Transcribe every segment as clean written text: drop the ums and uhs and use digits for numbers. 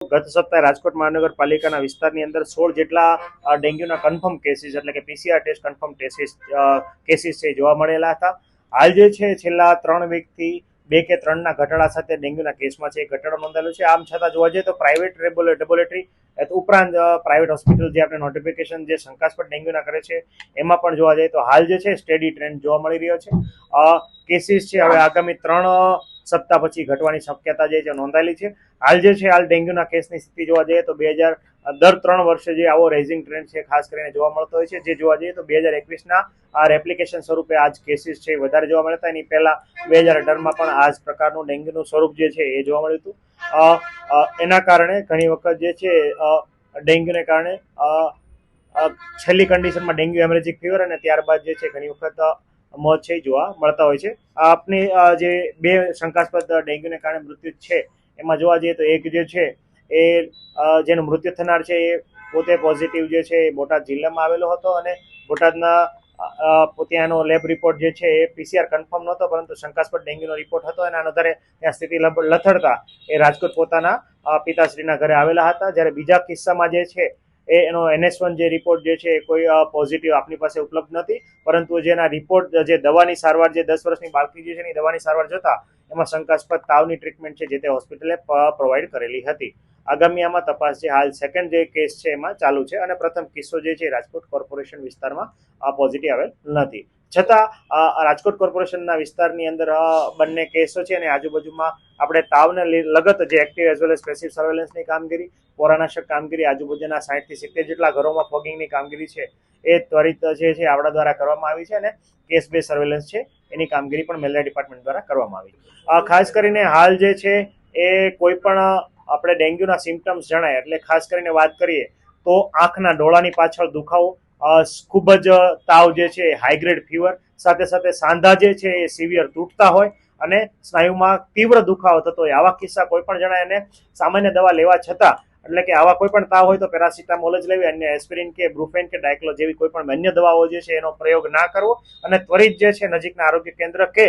ગત સપ્તાહે રાજકોટ મહાનગરપાલિકાના વિસ્તારની અંદર 16 જેટલા ડેન્ગ્યુના કન્ફર્મ કેસીસ એટલે કે પીસીઆર ટેસ્ટ કન્ફર્મ કેસીસ છે જોવા મળેલા હતા. હાલ જે છે છેલ્લા 3 વીકથી 2 કે 3ના ઘટાડા સાથે ડેન્ગ્યુના કેસમાં છે ઘટાડો નોંધાયેલો છે. આમ છતાં જોવા જઈએ તો પ્રાઇવેટ લેબોરેટરી ઉપરાંત પ્રાઇવેટ હોસ્પિટલ જે આપણે નોટિફિકેશન જે શંકાસ્પદ ડેન્ગ્યુના કરે છે એમાં પણ જોવા જઈએ તો હાલ જે છે સ્ટેડી ટ્રેન્ડ જોવા મળી રહ્યો છે. કેસીસ છે હવે આગામી 3 સપ્તાહ પછી ઘટવાની શક્યતા જે છે નોંધાયેલી છે. હાલ જે છે હાલ ડેન્ગ્યુના કેસની સ્થિતિ જોવા જઈએ તો દર 3 વર્ષે જે આવો રાઇઝિંગ ટ્રેન્ડ છે ખાસ કરીને જોવા મળતો હોય છે. જે જોવા જઈએ તો 2021ના આ રેપ્લિકેશન સ્વરૂપે આ જ કેસીસ છે વધારે જોવા મળતા. એની પહેલા 2018માં પણ આ જ પ્રકારનું ડેન્ગ્યુનું સ્વરૂપ જે છે એ જોવા મળ્યું હતું. એના કારણે ઘણી વખત જે છે ડેન્ગ્યુને કારણે છેલ્લી કન્ડિશનમાં ડેન્ગ્યુ હેમરેજિક ફીવર અને ત્યારબાદ જે છે ઘણી વખત મોત છે જોવા મળતા હોય છે. આપની જે 2 શંકાસ્પદ ડેન્ગ્યુને કારણે મૃત્યુ છે એમાં જોવા જઈએ તો એક જે છે એ જેનું મૃત્યુ થનાર છે એ પોતે પોઝિટિવ જે છે એ બોટાદ જિલ્લામાં આવેલો હતો અને બોટાદના ત્યાંનો લેબ રિપોર્ટ જે છે એ પીસીઆર કન્ફર્મ નહોતો પરંતુ શંકાસ્પદ ડેન્ગ્યુનો રિપોર્ટ હતો. એના આધારે ત્યાં સ્થિતિ લથડતા એ રાજકોટ પોતાના પિતાશ્રીના ઘરે આવેલા હતા. જ્યારે બીજા કિસ્સામાં જે છે એનો NS1 જે રિપોર્ટ જે છે કોઈ પોઝિટિવ આપણી પાસે ઉપલબ્ધ નથી, પરંતુ જેના રિપોર્ટ જે દવાની સારવાર જે 10 વર્ષની બાળકી જે છે એની દવાની સારવાર જતા એમાં શંકાસ્પદ તાવની ટ્રીટમેન્ટ છે જે તે હોસ્પિટલે પ્રોવાઈડ કરેલી હતી. આગામી આમાં તપાસ છે. હાલ સેકન્ડ જે કેસ છે એમાં ચાલુ છે અને પ્રથમ કિસ્સો જે છે રાજકોટ કોર્પોરેશન વિસ્તારમાં પોઝિટિવ આવેલ નથી. છતાં રાજકોટ કોર્પોરેશનના વિસ્તારની અંદર બંને કેસો છે અને આજુબાજુમાં આપણે તાવને લગત જે active as well as passive સર્વેલન્સની કામગીરી, પોરાનાશક કામગીરી, આજુબાજુના 60 થી 70 જેટલા ઘરોમાં ફોગિંગની કામગીરી છે એ ત્વરિત જે છે આપણા દ્વારા કરવામાં આવી છે અને કેસ બેઝ સર્વેલન્સ છે એની કામગીરી પણ મેલેરિયા ડિપાર્ટમેન્ટ દ્વારા કરવામાં આવી. ખાસ કરીને હાલ જે છે એ કોઈ પણ આપણે ડેન્ગ્યુના સિમ્પટમ્સ જણાય એટલે ખાસ કરીને વાત કરીએ તો આંખના ડોળાની પાછળ દુખાવો, ખૂબ જ તાવ જે છે હાઈગ્રેડ ફીવર, સાથે સાથે સાંધા જે છે એ સિવિયર તૂટતા હોય અને સ્નાયુમાં તીવ્ર દુખાવો થતો હોય. આવા કિસ્સા કોઈ પણ જણાય અને સામાન્ય દવા લેવા છતાં એટલે કે આવા કોઈ પણ તાવ હોય તો પેરાસિટામોલ જ લેવી, અન્ય એસ્પિરિન કે બ્રુફેન કે ડાયક્લો જેવી કોઈ પણ અન્ય દવાઓ જે છે એનો પ્રયોગ ના કરવો અને ત્વરિત જે છે નજીકના આરોગ્ય કેન્દ્ર કે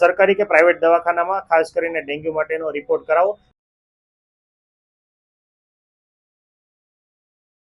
સરકારી કે પ્રાઇવેટ દવાખાનામાં ખાસ કરીને ડેન્ગ્યુ માટેનો રિપોર્ટ કરાવો.